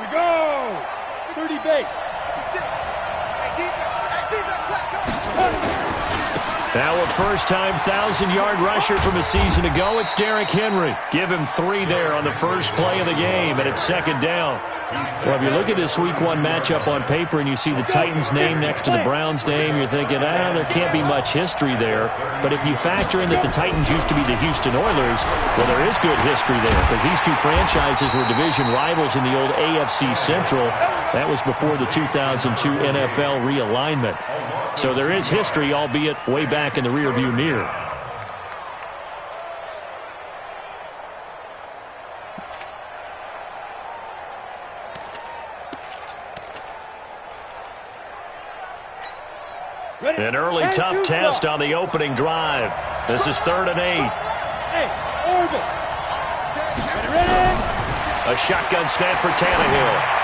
we go. 30 base. Now a first-time 1,000-yard rusher from a season ago, it's Derrick Henry. Give him 3 there on the first play of the game, and it's second down. Well, if you look at this Week 1 matchup on paper and you see the Titans' name next to the Browns' name, you're thinking, there can't be much history there. But if you factor in that the Titans used to be the Houston Oilers, well, there is good history there because these two franchises were division rivals in the old AFC Central. That was before the 2002 NFL realignment. So there is history, albeit way back in the rearview mirror. An early tough test on the opening drive. This is 3rd and 8. A shotgun snap for Tannehill.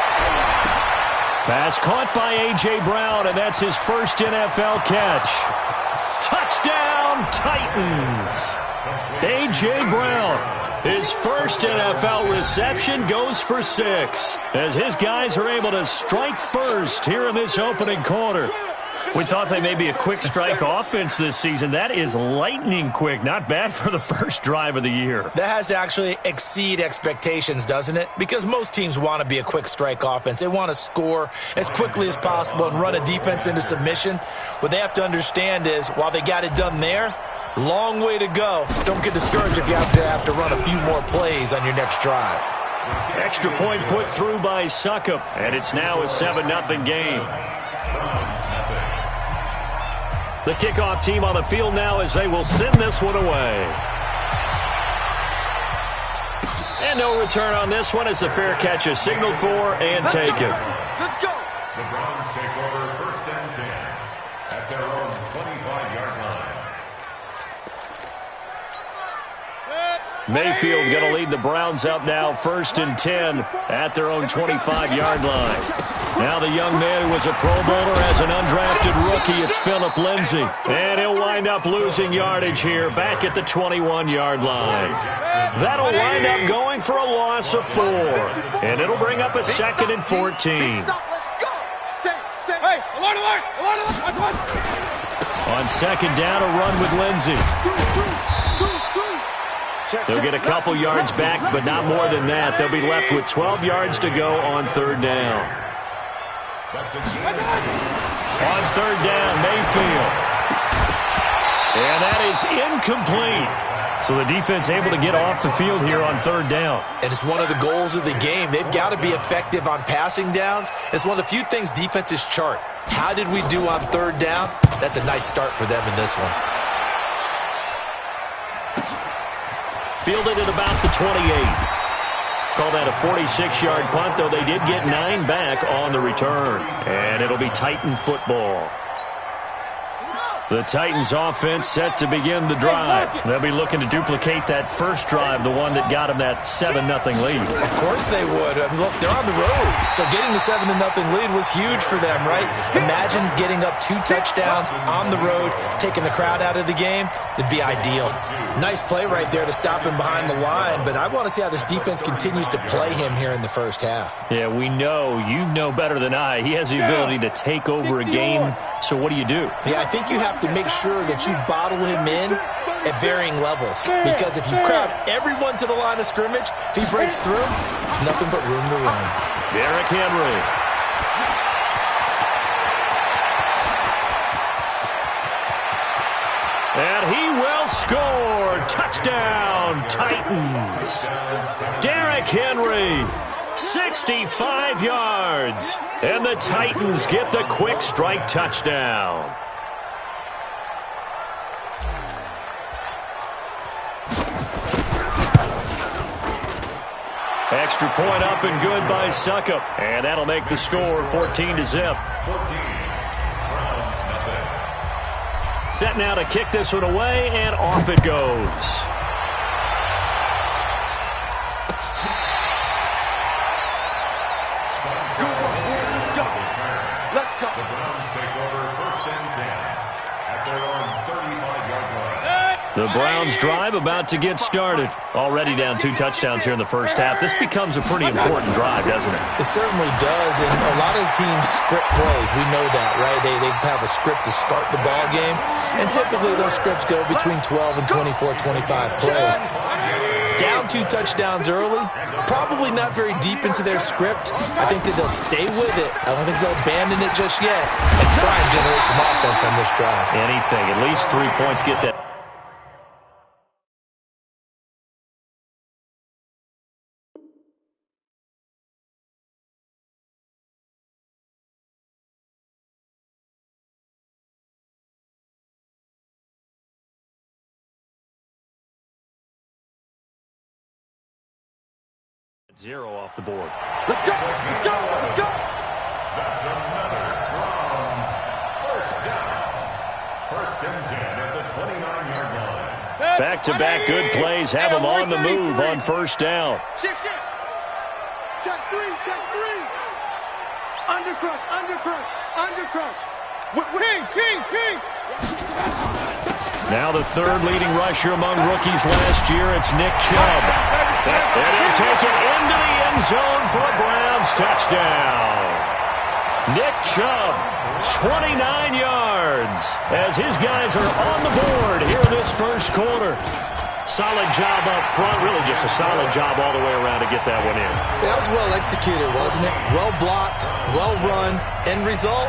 Pass caught by A.J. Brown, and that's his first NFL catch. Touchdown, Titans. A.J. Brown, his first NFL reception, goes for 6 as his guys are able to strike first here in this opening quarter. We thought they may be a quick strike offense this season. That is lightning quick. Not bad for the first drive of the year. That has to actually exceed expectations, doesn't it? Because most teams want to be a quick strike offense. They want to score as quickly as possible and run a defense into submission. What they have to understand is, while they got it done there, long way to go. Don't get discouraged if you have to run a few more plays on your next drive. Extra point put through by Succop, and it's now a 7-0 game. The kickoff team on the field now as they will send this one away. And no return on this one as the fair catch is signaled for and taken. Let's go. The Browns take over 1st and 10 at their own 25-yard line. Mayfield going to lead the Browns up now 1st and 10 at their own 25-yard line. Now the young man who was a Pro Bowler as an undrafted rookie, it's Phillip Lindsay. And he'll wind up losing yardage here back at the 21-yard line. That'll wind up going for a loss of 4. And it'll bring up a 2nd and 14. Hey, alert, alert, alert, alert. On 2nd down, a run with Lindsay. They'll get a couple yards back, but not more than that. They'll be left with 12 yards to go on 3rd down. On 3rd down, Mayfield. And that is incomplete. So the defense able to get off the field here on 3rd down. And it's one of the goals of the game. They've got to be effective on passing downs. It's one of the few things defenses chart. How did we do on 3rd down? That's a nice start for them in this one. Fielded at about the 28. Call that a 46-yard punt, though they did get 9 back on the return. And it'll be Titan football. The Titans offense set to begin the drive. They'll be looking to duplicate that first drive, the one that got them that 7-0 lead. Of course they would. Look, they're on the road. So getting the 7-0 lead was huge for them, right? Imagine getting up 2 touchdowns on the road, taking the crowd out of the game. It'd be ideal. Nice play right there to stop him behind the line, but I want to see how this defense continues to play him here in the first half. Yeah, we know. You know better than I. He has the ability to take over a game. So what do? Yeah, I think you have to make sure that you bottle him in at varying levels. Because if you crowd everyone to the line of scrimmage, if he breaks through, there's nothing but room to run. Derrick Henry. And he will score. Touchdown, Titans. Derrick Henry, 65 yards. And the Titans get the quick strike touchdown. Extra point up and good by Succop. And that'll make the score 14-0. Set now to kick this one away, and off it goes. The Browns take over 1st and 10 at their own 35-yard line. The The Browns drive about to get started. Already down 2 touchdowns here in the first half. This becomes a pretty important drive, doesn't it? It certainly does, and a lot of the teams script plays. We know that, right? They have a script to start the ball game, and typically those scripts go between 12 and 24, 25 plays. Down 2 touchdowns early, probably not very deep into their script. I think that they'll stay with it. I don't think they'll abandon it just yet and try and generate some offense on this drive. Anything, at least 3 points, get that. Zero off the board. Let's go! Let's go! Let's go! That's another Browns first down. First and 10 at the 29-yard line. Back-to-back good plays have them on the move on first down. Shift. Check three. Undercrush. King. Now the third leading rusher among rookies last year, it's Nick Chubb. And he'll take it into the end zone for a Browns touchdown. Nick Chubb, 29 yards, as his guys are on the board here in this first quarter. Solid job up front, really just a solid job all the way around to get that one in. That was well executed, wasn't it? Well blocked, well run, end result,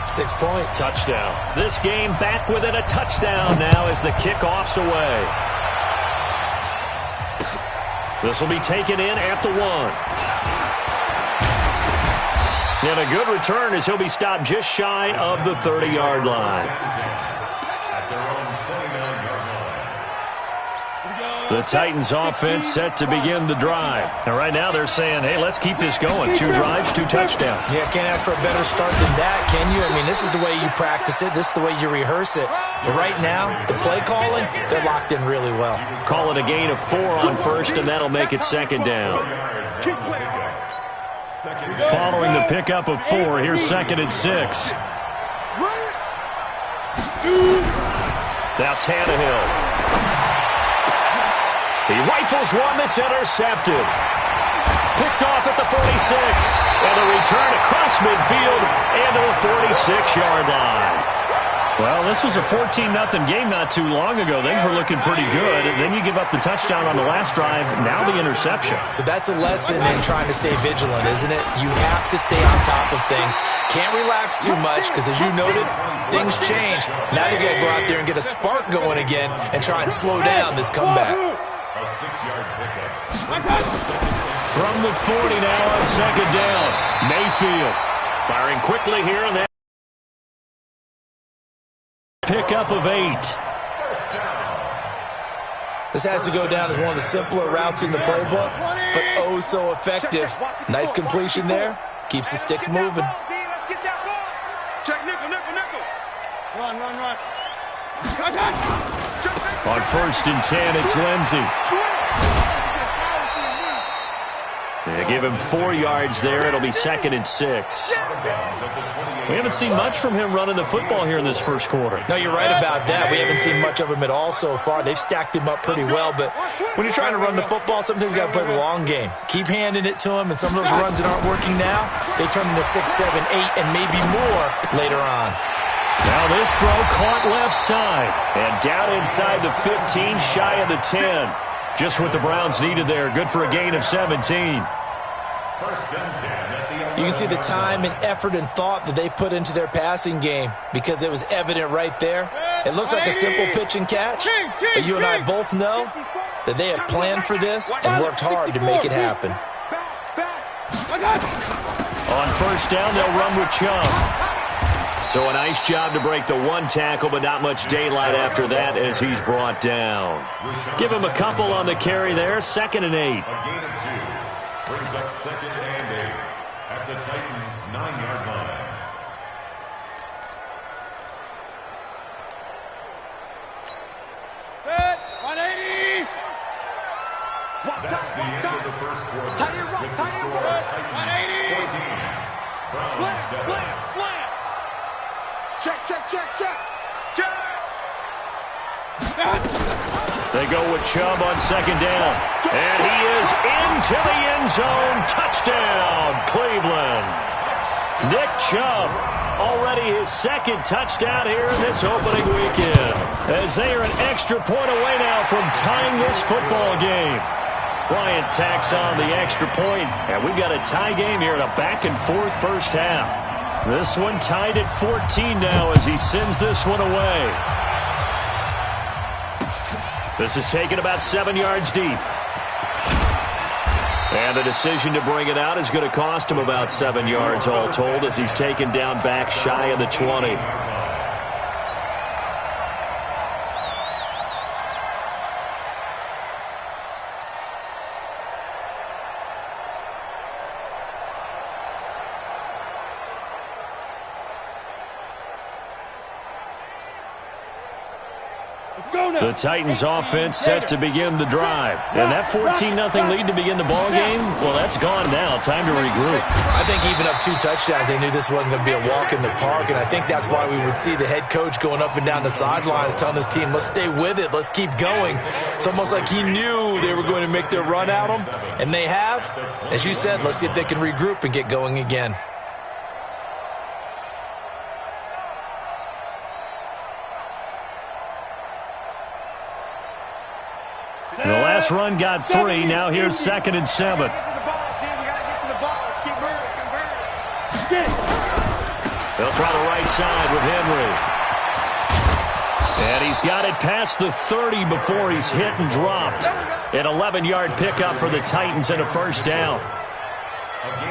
6 points. Touchdown. This game back within a touchdown now as the kickoff's away. This will be taken in at the 1. And a good return as he'll be stopped just shy of the 30-yard line. The Titans offense set to begin the drive. And right now they're saying, hey, let's keep this going. 2 drives, 2 touchdowns. Yeah, can't ask for a better start than that, can you? I mean, this is the way you practice it. This is the way you rehearse it. But right now, the play calling, they're locked in really well. Call it a gain of 4 on first, and that'll make it second down. Following the pickup of 4, here's second and 6. Now Tannehill. He rifles one that's intercepted. Picked off at the 46. And a return across midfield and to the 46-yard line. Well, this was a 14-0 game not too long ago. Things were looking pretty good. And then you give up the touchdown on the last drive. Now the interception. So that's a lesson in trying to stay vigilant, isn't it? You have to stay on top of things. Can't relax too much because, as you noted, things change. Now you got to go out there and get a spark going again and try and slow down this comeback. A 6-yard pickup. From the 40 now on second down. Mayfield firing quickly here on that pickup of 8. This has to go down as one of the simpler routes in the playbook, but oh so effective. Nice completion there. Keeps the sticks moving. Check nickel. Run. On first and 10, it's Lindsey. They give him 4 yards there. It'll be second and 6. We haven't seen much from him running the football here in this first quarter. No, you're right about that. We haven't seen much of him at all so far. They've stacked him up pretty well, but when you're trying to run the football, sometimes you got to play the long game. Keep handing it to him, and some of those runs that aren't working now, they turn into 6, 7, 8, and maybe more later on. Now this throw caught left side. And down inside the 15, shy of the 10. Just what the Browns needed there. Good for a gain of 17. First and 10 at the You can see the time and effort and thought that they put into their passing game because it was evident right there. It looks like a simple pitch and catch, but you and I both know that they have planned for this and worked hard to make it happen. On first down, they'll run with Chubb. So a nice job to break the 1 tackle, but not much daylight after that as he's brought down. Give him a couple on the carry there. Second and 8. A gain of 2. Brings up second and 8 at the Titans' 9-yard line. Set, 180. That's the end of the first quarter. With the score, Titans 14. Browns 7. Slam. Check. They go with Chubb on second down. And he is into the end zone. Touchdown, Cleveland. Nick Chubb, already his second touchdown here in this opening weekend. As they are an extra point away now from tying this football game. Bryant tacks on the extra point, and we've got a tie game here in a back-and-forth first half. This one tied at 14 now as he sends this one away. This is taken about 7 yards deep. And the decision to bring it out is going to cost him about 7 yards all told as he's taken down back shy of the 20. The Titans offense set to begin the drive. And that 14-0 lead to begin the ball game, well, that's gone now. Time to regroup. I think even up 2 touchdowns, they knew this wasn't going to be a walk in the park, and I think that's why we would see the head coach going up and down the sidelines telling his team, let's stay with it, let's keep going. It's almost like he knew they were going to make their run at him, and they have. As you said, let's see if they can regroup and get going again. The last run got 3. Now here's 2nd and 7. They'll try the right side with Henry. And he's got it past the 30 before he's hit and dropped. An 11-yard pickup for the Titans and a first down.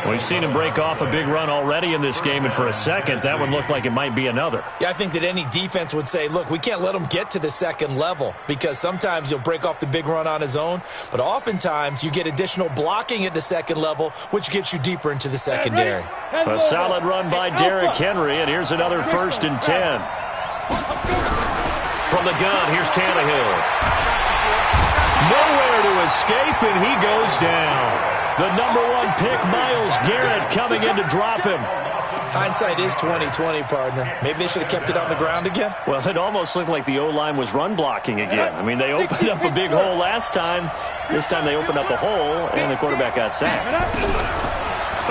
We've seen him break off a big run already in this game, and for a second, that one looked like it might be another. Yeah, I think that any defense would say, look, we can't let him get to the second level because sometimes he'll break off the big run on his own, but oftentimes you get additional blocking at the second level, which gets you deeper into the secondary. A solid run by Derrick Henry, and here's another 1st and 10. From the gun, here's Tannehill. Nowhere to escape, and he goes down. The number 1 pick, Myles Garrett, coming in to drop him. Hindsight is 20/20, partner. Maybe they should have kept it on the ground again. Well, it almost looked like the O-line was run blocking again. I mean, they opened up a big hole last time. This time they opened up a hole, and the quarterback got sacked.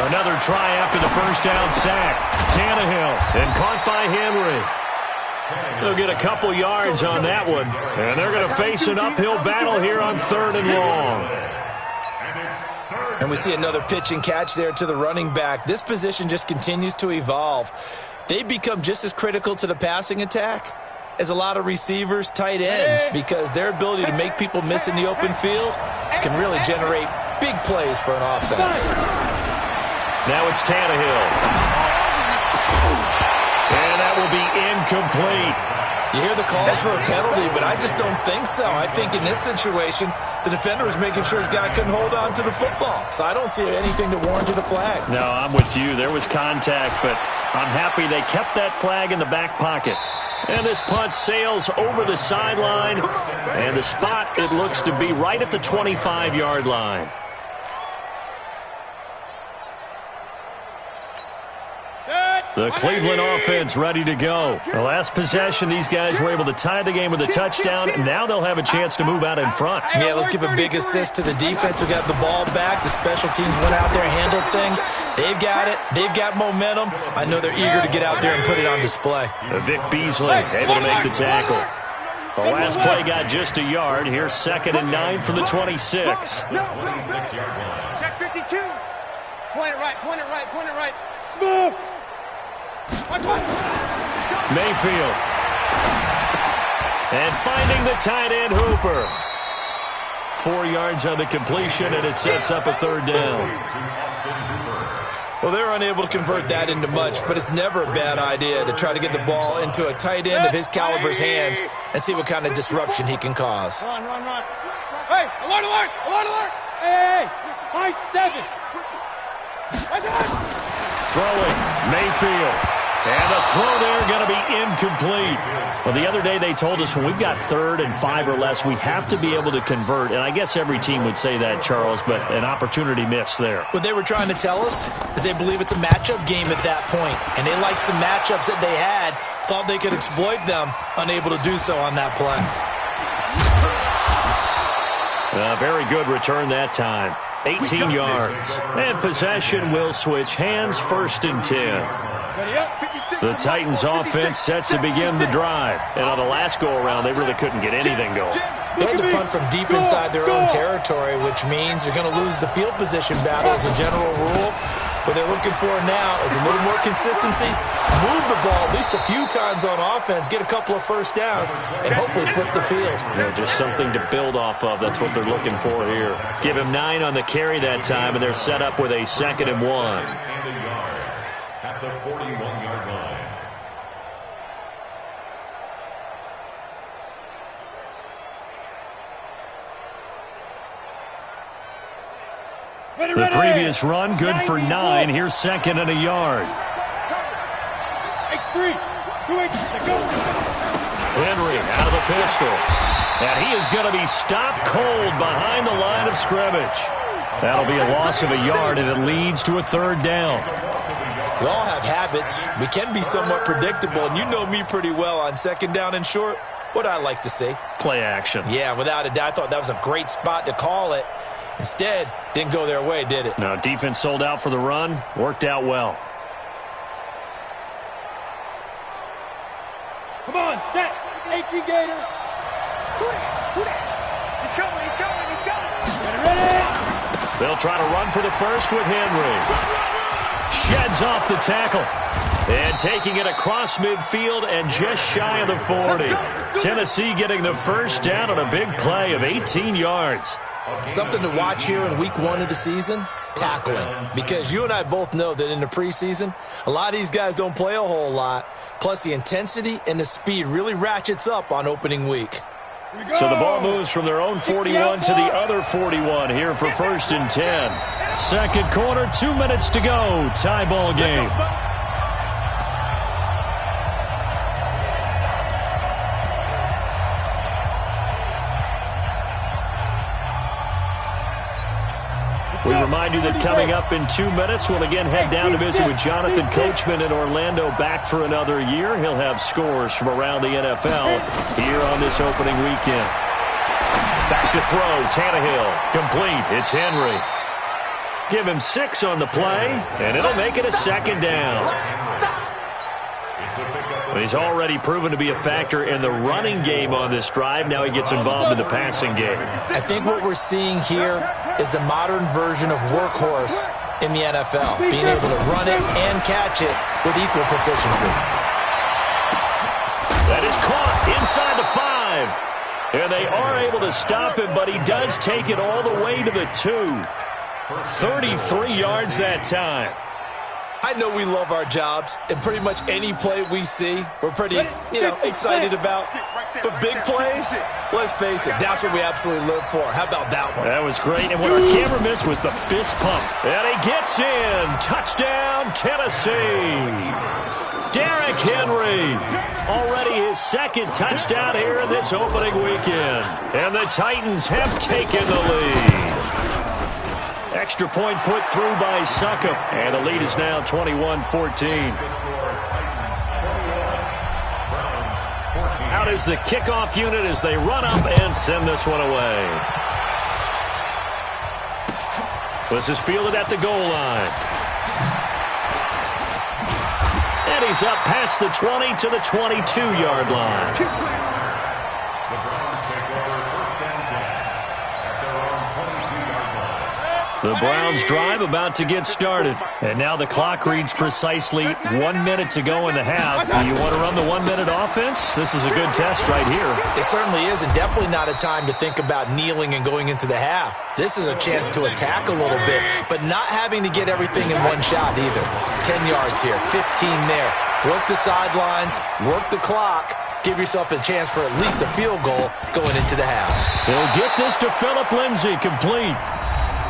Another try after the first down sack. Tannehill, and caught by Henry. They'll get a couple yards on that one, and they're going to face an uphill battle here on 3rd and long. And we see another pitch and catch there to the running back. This position just continues to evolve. They become just as critical to the passing attack as a lot of receivers, tight ends, because their ability to make people miss in the open field can really generate big plays for an offense. Now it's Tannehill. And that will be incomplete. You hear the calls for a penalty, but I just don't think so. I think in this situation, the defender was making sure his guy couldn't hold on to the football. So I don't see anything that warranted a flag. No, I'm with you. There was contact, but I'm happy they kept that flag in the back pocket. And this punt sails over the sideline, and the spot, it looks to be right at the 25-yard line. The Cleveland offense ready to go. The last possession, these guys were able to tie the game with a touchdown, and now they'll have a chance to move out in front. Yeah, let's give a big assist to the defense who got the ball back. The special teams went out there and handled things. They've got it. They've got momentum. I know they're eager to get out there and put it on display. Vic Beasley able to make the tackle. The last play got just a yard. Here's 2nd and 9 from the 26. Check 52. Point it right, point it right, point it right. Smooth. Mayfield. And finding the tight end, Hooper. 4 yards on the completion, and it sets up a 3rd down. Well, they're unable to convert that into much, but it's never a bad idea to try to get the ball into a tight end of his caliber's hands and see what kind of disruption he can cause. Run. Hey, alert, alert, alert, alert. Hey, 5-7. Throwing, Mayfield. And the throw there going to be incomplete. Well, the other day they told us when we've got 3rd and 5 or less, we have to be able to convert. And I guess every team would say that, Charles, but an opportunity missed there. What they were trying to tell us is they believe it's a matchup game at that point. And they liked some matchups that they had, thought they could exploit them, unable to do so on that play. Very good return that time. 18 yards. And possession will switch hands, 1st and 10. The Titans offense set to begin the drive. And on the last go-around, they really couldn't get anything going. They had to punt from deep inside their own territory, which means they're going to lose the field position battle as a general rule. What they're looking for now is a little more consistency, move the ball at least a few times on offense, get a couple of first downs, and hopefully flip the field. Just something to build off of. That's what they're looking for here. Give him 9 on the carry that time, and they're set up with a 2nd and 1. At the 41-yard line. The previous run, good for 9. Here's 2nd and a yard. X3, 2X, go. Henry out of the pistol. And he is going to be stopped cold behind the line of scrimmage. That'll be a loss of a yard, and it leads to a 3rd down. We all have habits. We can be somewhat predictable, and you know me pretty well on 2nd down and short. What I like to see? Play action. Yeah, without a doubt. I thought that was a great spot to call it. Instead, didn't go their way, did it? No, defense sold out for the run. Worked out well. Come on, set. 18 Gator. He's coming, he's coming, he's coming. Ready? They'll try to run for the first with Henry. Sheds off the tackle. And taking it across midfield and just shy of the 40. Tennessee getting the first down on a big play of 18 yards. Something to watch here in week 1 of the season, tackling. Because you and I both know that in the preseason, a lot of these guys don't play a whole lot. Plus, the intensity and the speed really ratchets up on opening week. So the ball moves from their own 41 to the other 41 here for 1st and 10. 2nd quarter, 2 minutes to go. Tie ball game. We remind you that coming up in 2 minutes, we'll again head down to visit with Jonathan Coachman in Orlando, back for another year. He'll have scores from around the NFL here on this opening weekend. Back to throw, Tannehill, complete, it's Henry. Give him 6 on the play, and it'll make it a 2nd down. He's already proven to be a factor in the running game on this drive. Now he gets involved in the passing game. I think what we're seeing here is the modern version of workhorse in the NFL, being able to run it and catch it with equal proficiency. That is caught inside the 5. And they are able to stop him, but he does take it all the way to the 2. 33 yards that time. I know we love our jobs, and pretty much any play we see, we're pretty, excited about. But big plays, let's face it, that's what we absolutely live for. How about that one? That was great, and what our camera missed was the fist pump. And he gets in. Touchdown, Tennessee. Derrick Henry, already his 2nd touchdown here in this opening weekend. And the Titans have taken the lead. Extra point put through by Succop, and the lead is now 21-14. Out is the kickoff unit as they run up and send this one away. This is fielded at the goal line. And he's up past the 20 to the 22-yard line. The Browns drive about to get started. And now the clock reads precisely 1 minute to go in the half. You want to run the 1 minute offense? This is a good test right here. It certainly is, and definitely not a time to think about kneeling and going into the half. This is a chance to attack a little bit, but not having to get everything in one shot either. 10 yards here, 15 there. Work the sidelines, work the clock. Give yourself a chance for at least a field goal going into the half. He'll get this to Phillip Lindsay, complete.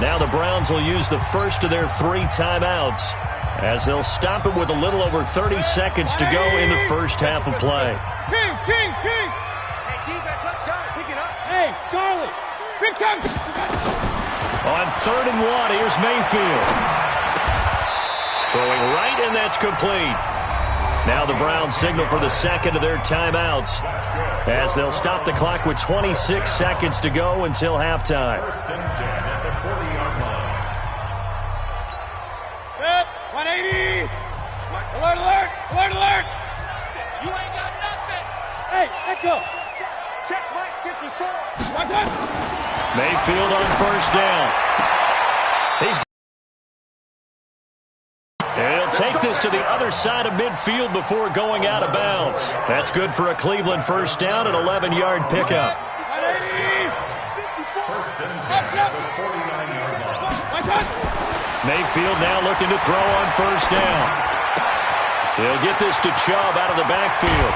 Now the Browns will use the first of their 3 timeouts as they'll stop it with a little over 30 seconds to go in the first half of play. King! Hey, defense, let's go. Pick it up. Hey, Charlie. Big time. On 3rd and 1, here's Mayfield. Throwing right, and that's complete. Now the Browns signal for the second of their timeouts as they'll stop the clock with 26 seconds to go until halftime. First and 10 at the 40-yard line. 180. Alert, alert, alert, alert. You ain't got nothing. Hey, echo. Check Mike 54. Mayfield on first down. He'll take this to the other side of midfield before going out of bounds. That's good for a Cleveland first down, an 11-yard pickup. First and 10 at the 49-yard line. Mayfield now looking to throw on first down. He'll get this to Chubb out of the backfield.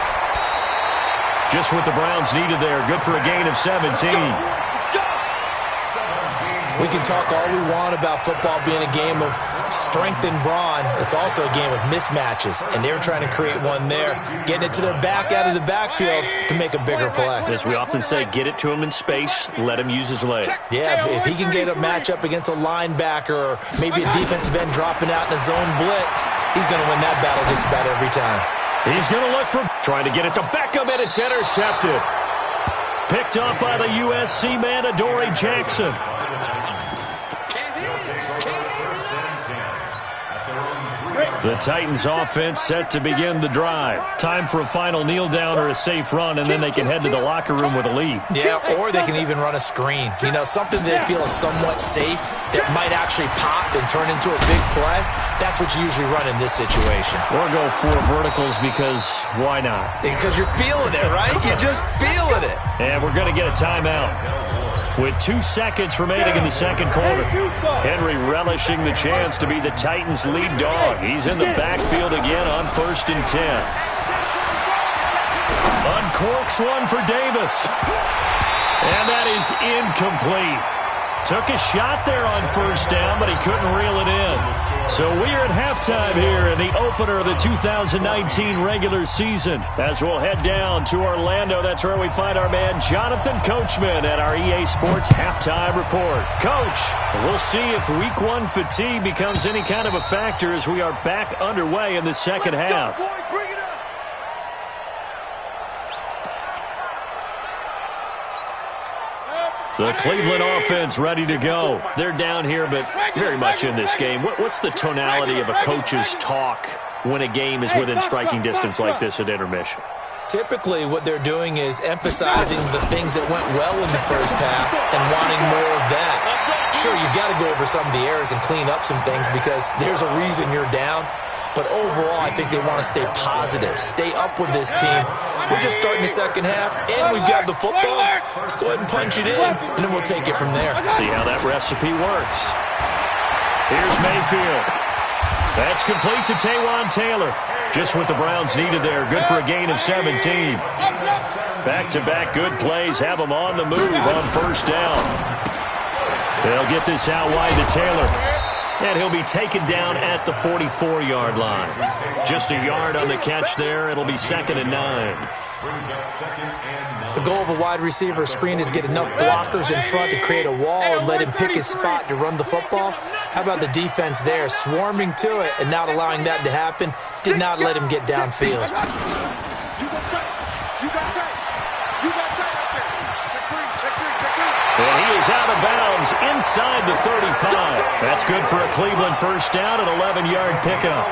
Just what the Browns needed there. Good for a gain of 17. We can talk all we want about football being a game of strength and brawn. It's also a game of mismatches, and they were trying to create one there, getting it to their back out of the backfield to make a bigger play. As we often say, get it to him in space, let him use his leg. Yeah, if he can get a matchup against a linebacker or maybe a defensive end dropping out in a zone blitz, he's going to win that battle just about every time. He's going to look for trying to get it to Beckham, and it's intercepted. Picked up by the USC man, Adoree Jackson. The Titans offense set to begin the drive. Time for a final kneel down or a safe run, and then they can head to the locker room with a lead. Yeah, or they can even run a screen. You know, something they feel is somewhat safe that might actually pop and turn into a big play. That's what you usually run in this situation. Or go 4 verticals because why not? Because you're feeling it, right? You're just feeling it. And we're going to get a timeout. With 2 seconds remaining in the second quarter, Henry relishing the chance to be the Titans' lead dog. He's in the backfield again on first and 10. Uncorks one for Davis. And that is incomplete. Took a shot there on first down, but he couldn't reel it in. So we are at halftime here in the opener of the 2019 regular season. As we'll head down to Orlando, that's where we find our man Jonathan Coachman at our EA Sports Halftime Report. Coach, we'll see if Week 1 fatigue becomes any kind of a factor as we are back underway in the second half. The Cleveland offense ready to go. They're down here, but very much in this game. What's the tonality of a coach's talk when a game is within striking distance like this at intermission? Typically, what they're doing is emphasizing the things that went well in the first half and wanting more of that. Sure, you've got to go over some of the errors and clean up some things because there's a reason you're down. But overall, I think they want to stay positive, stay up with this team. We're just starting the second half, and we've got the football. Let's go ahead and punch it in, and then we'll take it from there. See how that recipe works. Here's Mayfield. That's complete to Taywan Taylor. Just what the Browns needed there. Good for a gain of 17. Back-to-back good plays have them on the move on first down. They'll get this out wide to Taylor. And he'll be taken down at the 44-yard line. Just a yard on the catch there. It'll be 2nd and 9. The goal of a wide receiver screen is get enough blockers in front to create a wall and let him pick his spot to run the football. How about the defense there, swarming to it and not allowing that to happen? Did not let him get downfield. And he is out of bounds inside the 35. That's good for a Cleveland first down, an 11-yard pickup.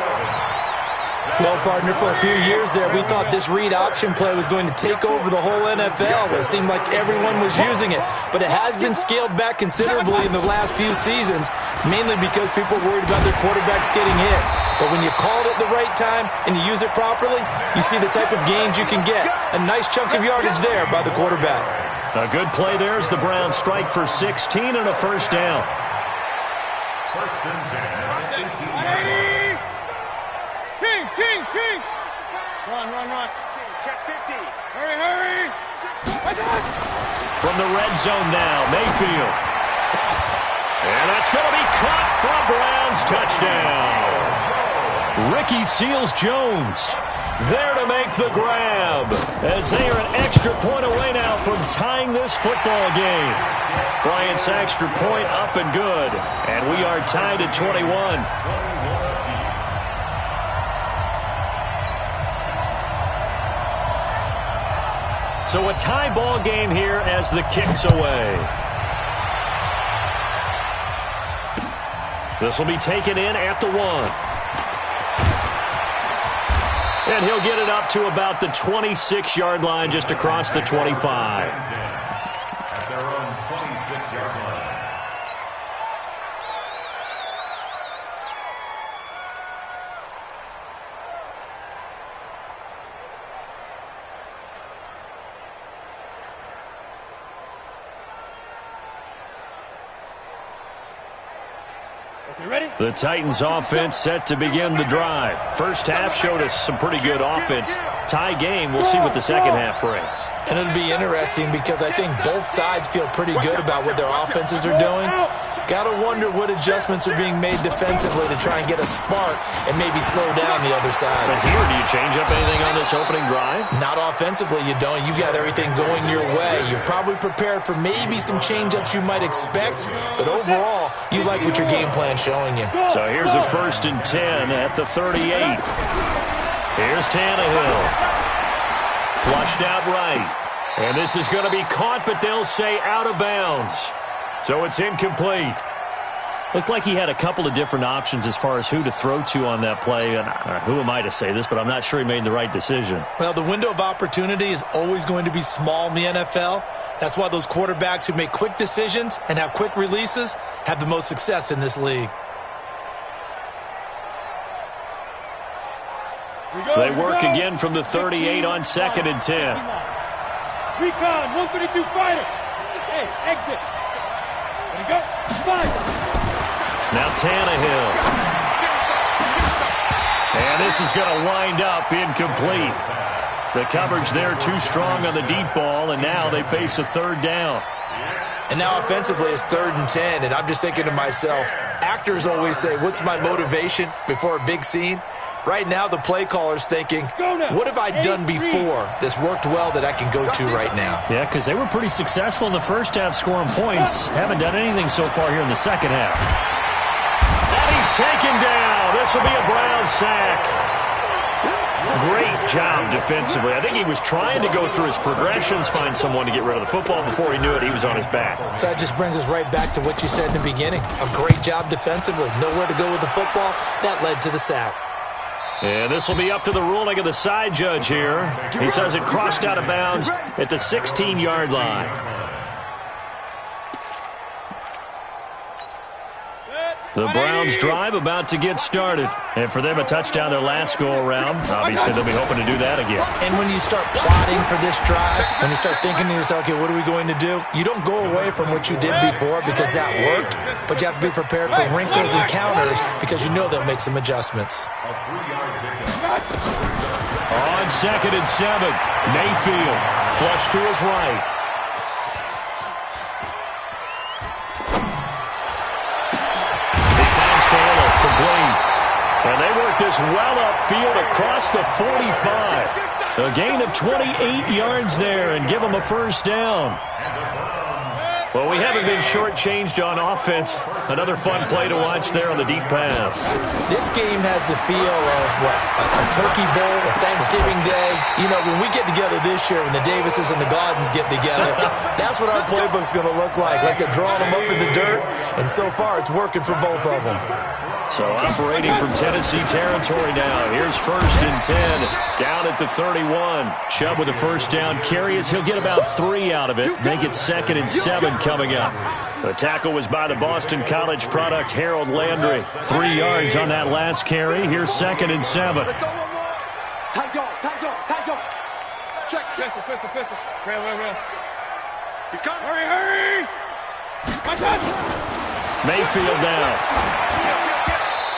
Well, partner, for a few years there, we thought this read option play was going to take over the whole NFL. It seemed like everyone was using it, but it has been scaled back considerably in the last few seasons, mainly because people are worried about their quarterbacks getting hit. But when you call it at the right time and you use it properly, you see the type of gains you can get. A nice chunk of yardage there by the quarterback. A good play there as the Browns strike for 16 and a first down. First and 10. King! Run. Check 50. Hurry. From the red zone now, Mayfield. And that's going to be caught for a Browns touchdown. Ricky Seals-Jones there to make the grab as they are an extra point away now from tying this football game. Bryant's extra point up and good, and we are tied at 21. So a tie ball game here as the kick's away. This will be taken in at the 1. And he'll get it up to about the 26-yard line, just across the 25. At their own 26-yard line. The Titans offense set to begin the drive. First half showed us some pretty good offense. Tie game, we'll see what the second half brings. And it'll be interesting because I think both sides feel pretty good about what their offenses are doing. Got to wonder what adjustments are being made defensively to try and get a spark and maybe slow down the other side. But here, do you change up anything on this opening drive? Not offensively, you don't. You got everything going your way. You're probably prepared for maybe some change-ups you might expect, but overall, you like what your game plan's showing you. So here's a 1st and 10 at the 38. Here's Tannehill. Flushed out right. And this is going to be caught, but they'll say out of bounds. So it's incomplete. Looked like he had a couple of different options as far as who to throw to on that play. And who am I to say this, but I'm not sure he made the right decision. Well, the window of opportunity is always going to be small in the NFL. That's why those quarterbacks who make quick decisions and have quick releases have the most success in this league. They work again from the 38 on 2nd and 10. Recon, 132 fighter. Hey, exit. There you go. 5. Now Tannehill. And this is going to wind up incomplete. The coverage there too strong on the deep ball, and now they face a 3rd down. And now offensively it's 3rd and 10, and I'm just thinking to myself, actors always say, what's my motivation before a big scene? Right now the play caller's thinking, what have I done before that's worked well that I can go to right now? Yeah, because they were pretty successful in the first half scoring points. Haven't done anything so far here in the second half. And he's taken down. This will be a Brown sack. Great job defensively. I think he was trying to go through his progressions, find someone to get rid of the football. Before he knew it, he was on his back. So that just brings us right back to what you said in the beginning. A great job defensively. Nowhere to go with the football. That led to the sack. And this will be up to the ruling of the side judge here. He says it crossed out of bounds at the 16-yard line. The Browns drive about to get started. And for them, a touchdown their last go-around. Obviously, they'll be hoping to do that again. And when you start plotting for this drive, when you start thinking to yourself, okay, what are we going to do? You don't go away from what you did before because that worked, but you have to be prepared for wrinkles and counters because you know they'll make some adjustments. On 2nd and 7, Mayfield flush to his right. And they work this well upfield across the 45. A gain of 28 yards there and give them a 1st down. Well, we haven't been shortchanged on offense. Another fun play to watch there on the deep pass. This game has the feel of, what, a turkey bowl, a Thanksgiving day. You know, when we get together this year, when the Davises and the Gardens get together, that's what our playbook's going to look like. Like they're drawing them up in the dirt, and so far it's working for both of them. So operating from Tennessee territory now. Here's 1st and 10 down at the 31. Chubb with a 1st down carry as he'll get about 3 out of it. Make it 2nd and 7 coming up. The tackle was by the Boston College product Harold Landry. 3 yards on that last carry. Here's 2nd and 7. Let's go one more. Tight go. Check. Pistol. Real. He's coming. Hurry. My touch. Mayfield now.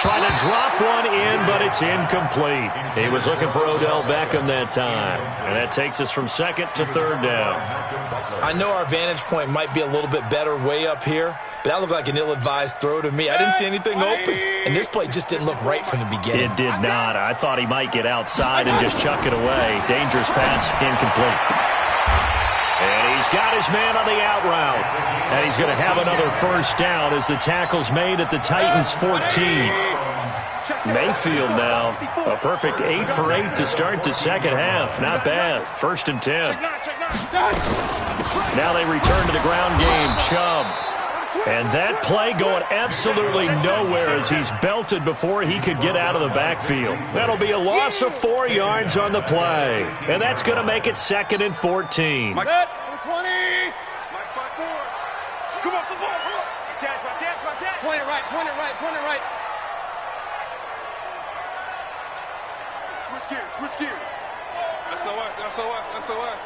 Trying to drop one in, but it's incomplete. He was looking for Odell Beckham that time. And that takes us from 2nd to 3rd down. I know our vantage point might be a little bit better way up here, but that looked like an ill-advised throw to me. I didn't see anything open, and this play just didn't look right from the beginning. It did not. I thought he might get outside and just chuck it away. Dangerous pass, incomplete. And he's got his man on the out route. And he's going to have another 1st down as the tackle's made at the Titans' 14. Mayfield now, a perfect 8 for 8 to start the second half. Not bad. 1st and 10. Now they return to the ground game. Chubb. And that play going absolutely nowhere as he's belted before he could get out of the backfield. That'll be a loss of 4 yards on the play. And that's going to make it 2nd and 14. Mike, 20. Mike, 5-4. Come off the ball. Point it right, point it right, point it right. Switch gears. SOS, SOS, SOS.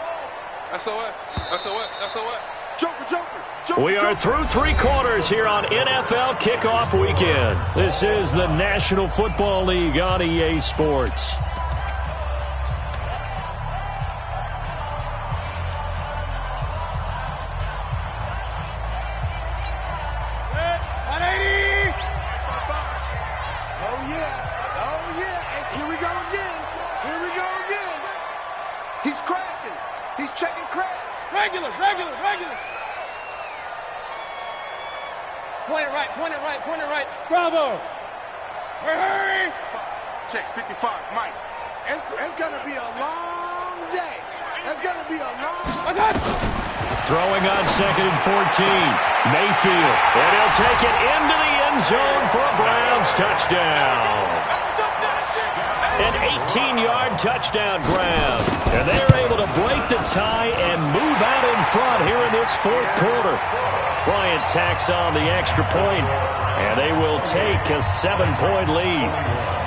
SOS, SOS, SOS. Joker. We are through 3 quarters here on NFL Kickoff Weekend. This is the National Football League on EA Sports. Point it right. Bravo. Hurry. Check, 55, Mike. It's going to be a long day. It's going to be a long... Throwing on 2nd and 14. Mayfield. And he'll take it into the end zone for a Browns touchdown. An 18-yard touchdown grab. And they're able to break the tie and move out in front here in this 4th quarter. Bryant tacks on the extra point, and they will take a 7-point lead.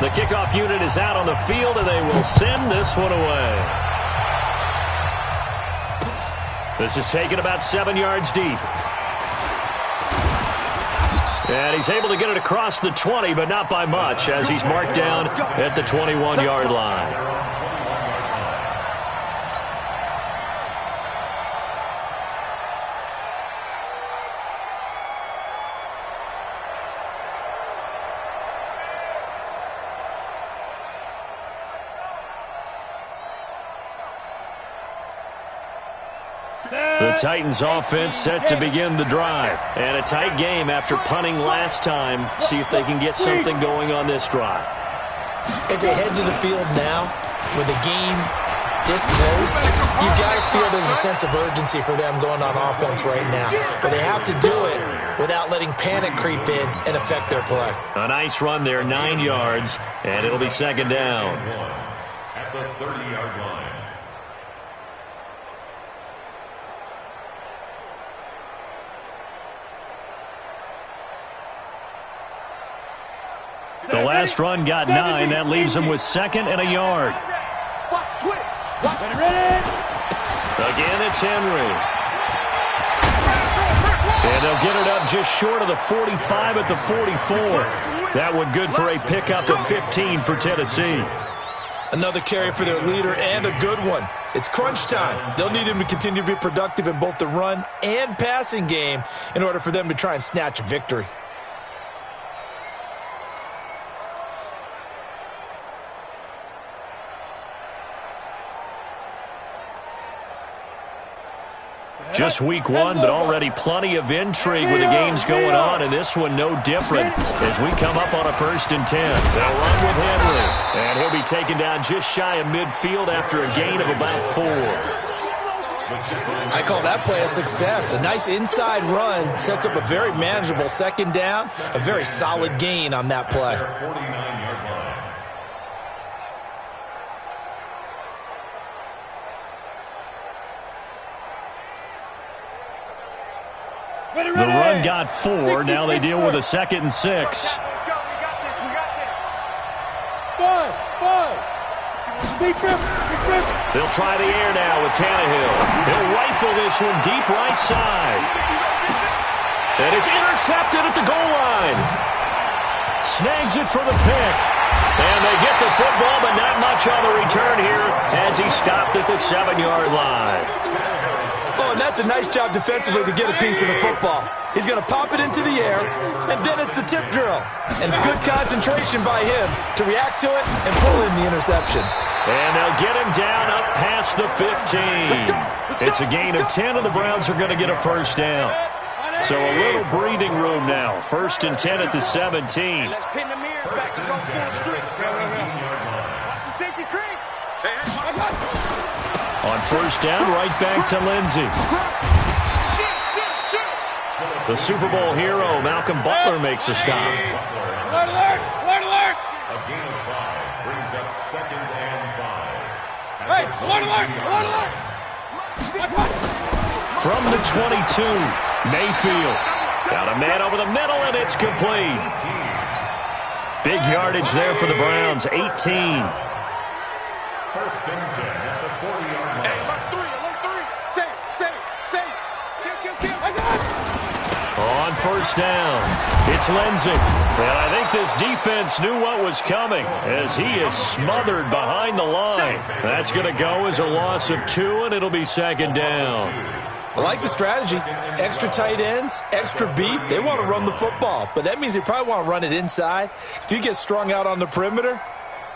The kickoff unit is out on the field, and they will send this one away. This is taken about 7 yards deep. And he's able to get it across the 20, but not by much, as he's marked down at the 21-yard line. The Titans offense set to begin the drive. And a tight game after punting last time. See if they can get something going on this drive. As they head to the field now, with the game this close, you've got to feel there's a sense of urgency for them going on offense right now. But they have to do it without letting panic creep in and affect their play. A nice run there, 9 yards, and it'll be 2nd down. At the 30-yard line. The last run got 9. That leaves them with 2nd and a yard. Again, it's Henry. And they'll get it up just short of the 45 at the 44. That one good for a pickup of 15 for Tennessee. Another carry for their leader and a good one. It's crunch time. They'll need him to continue to be productive in both the run and passing game in order for them to try and snatch a victory. Just week 1, but already plenty of intrigue with the games going on, and this one no different as we come up on a 1st and 10. They'll run with Henry, and he'll be taken down just shy of midfield after a gain of about 4. I call that play a success. A nice inside run sets up a very manageable 2nd down, a very solid gain on that play. 49-yard line. The run got 4. Now they deal with a 2nd and 6. We got this. They'll try the air now with Tannehill. He'll rifle this one deep right side. And it's intercepted at the goal line. Snags it for the pick. And they get the football, but not much on the return here as he stopped at the 7-yard line. Oh, and that's a nice job defensively to get a piece of the football. He's going to pop it into the air, and then it's the tip drill. And good concentration by him to react to it and pull in the interception. And they'll get him down up past the 15. It's a gain of 10, and the Browns are going to get a 1st down. So a little breathing room now. 1st and 10 at the 17. Let's pin the mirrors back and go full street. Watch the safety creep. On 1st down, right back to Lindsey. The Super Bowl hero, Malcolm Butler, makes a stop. Alert, alert, alert, alert. A gain of 5 brings up 2nd and 5. Hey, alert, alert, alert, alert. From the 22, Mayfield. Got a man over the middle, and it's complete. Big yardage there for the Browns, 18. 1st and 10 at the 40-yard line. Hey, alert 3. Safe. Kill. On 1st down, it's Lindsey. And I think this defense knew what was coming as he is smothered behind the line. That's going to go as a loss of 2, and it'll be 2nd down. I like the strategy. Extra tight ends, extra beef. They want to run the football, but that means they probably want to run it inside. If you get strung out on the perimeter,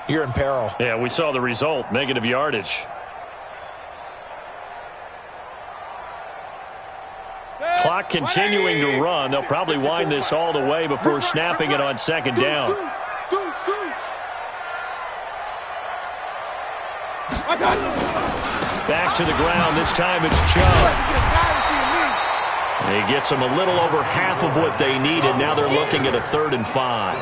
you're in peril. Yeah, we saw the result, negative yardage. Clock continuing to run. They'll probably wind this all the way before snapping it on 2nd down. Back to the ground. This time it's Chubb. He gets them a little over half of what they needed. Now they're looking at a 3rd and 5.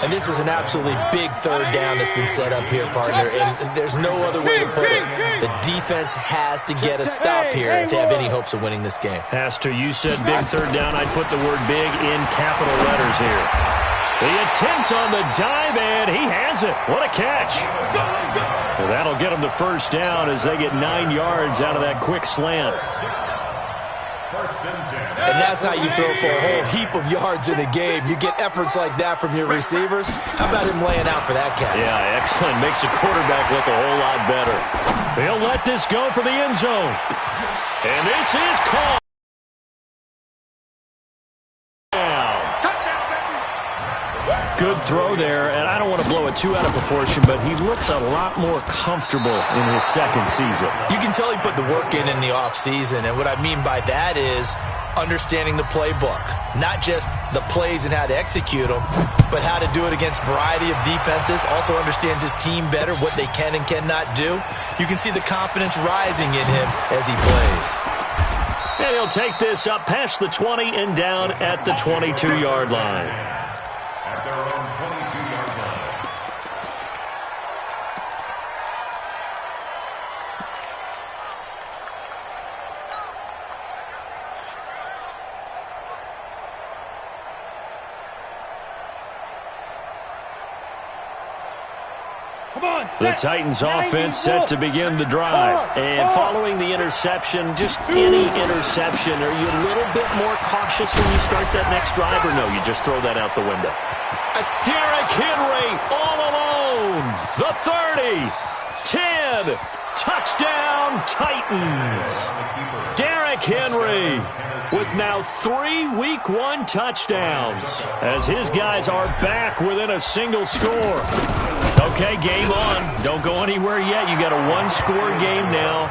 And this is an absolutely big 3rd down that's been set up here, partner. And there's no other way to put it. The defense has to get a stop here if they have any hopes of winning this game. Has to. You said big 3rd down. I'd put the word big in capital letters here. The attempt on the dive, and he has it. What a catch. Well, that'll get them the 1st down as they get 9 yards out of that quick slant. And that's how you throw for a whole heap of yards in a game. You get efforts like that from your receivers. How about him laying out for that catch? Yeah, excellent. Makes the quarterback look a whole lot better. He'll let this go for the end zone. And this is caught. Good throw there, and I don't want to blow it too out of proportion, but he looks a lot more comfortable in his 2nd season. You can tell he put the work in the offseason, and what I mean by that is understanding the playbook. Not just the plays and how to execute them, but how to do it against a variety of defenses. Also understands his team better, what they can and cannot do. You can see the confidence rising in him as he plays. And he'll take this up past the 20 and down at the 22-yard line. At their own 22-yard line. The Titans offense set to begin the drive. And following the interception, just any interception, are you a little bit more cautious when you start that next drive, or no, you just throw that out the window? Derrick Henry all alone. The 30, 10, touchdown Titans. Derrick Henry with now 3 Week 1 touchdowns as his guys are back within a single score. Okay, game on. Don't go anywhere yet. You got a 1-score game now.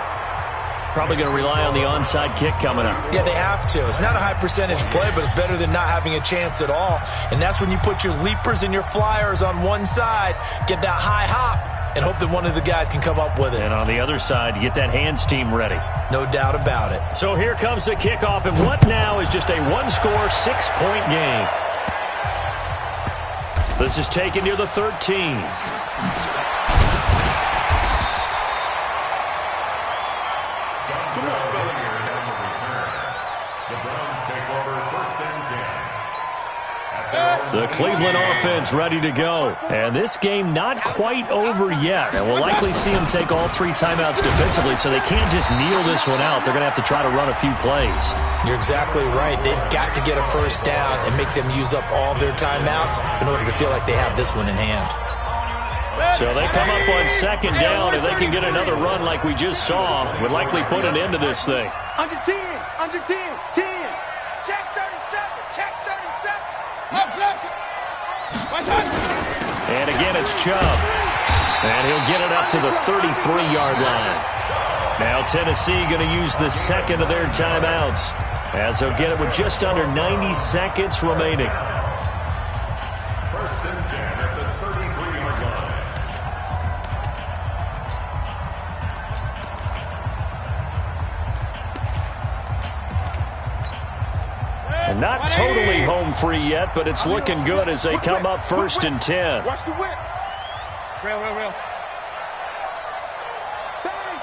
Probably going to rely on the onside kick coming up. Yeah, they have to. It's not a high percentage play, but it's better than not having a chance at all. And that's when you put your leapers and your flyers on one side, get that high hop, and hope that one of the guys can come up with it. And on the other side, get that hands team ready. No doubt about it. So here comes the kickoff, and what now is just a 1-score, 6-point game. This is taken near the 13. The Cleveland offense ready to go. And this game not quite over yet. And we'll likely see them take all 3 timeouts defensively, so they can't just kneel this one out. They're going to have to try to run a few plays. You're exactly right. They've got to get a 1st down and make them use up all their timeouts in order to feel like they have this one in hand. So they come up on 2nd down. If they can get another run like we just saw, would likely put an end to this thing. Under 10, 10. Check 37, check 37. And again, it's Chubb. And he'll get it up to the 33-yard line. Now Tennessee going to use the 2nd of their timeouts. as they'll get it with just under 90 seconds remaining. First and 10 at the 33-yard line. And not totally home free yet, but it's looking good as they come up first and 10. Watch the whip. Real. Bang,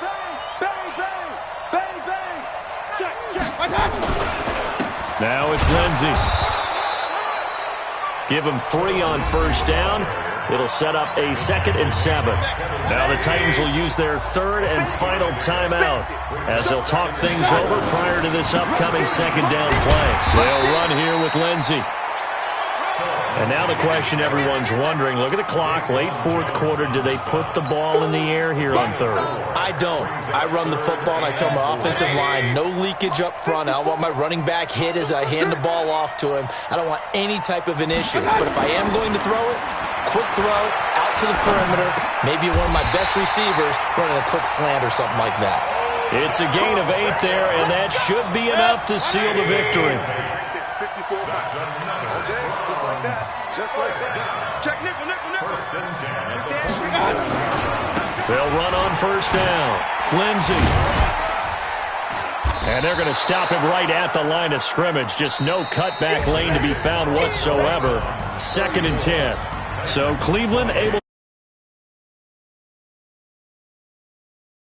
bang, bang, bang, bang, bang. Check. Now it's Lindsey. Give him 3 on first down. It'll set up a 2nd and 7. Now the Titans will use their 3rd and final timeout as they'll talk things over prior to this upcoming 2nd down play. They'll run here with Lindsey. And now the question everyone's wondering, look at the clock, late 4th quarter, do they put the ball in the air here on 3rd? I don't. I run the football, and I tell my offensive line, no leakage up front. I don't want my running back hit as I hand the ball off to him. I don't want any type of an issue. But if I am going to throw it, quick throw, out to the perimeter, maybe one of my best receivers running a quick slant or something like that. It's a gain of 8 there, and that should be enough to seal the victory. 54 bucks. Okay, just like that. Just like that. Check nickel. First and 10 at the They'll run on first down. Lindsey. And they're going to stop him right at the line of scrimmage. Just no cutback lane to be found whatsoever. 2nd and 10. So Cleveland able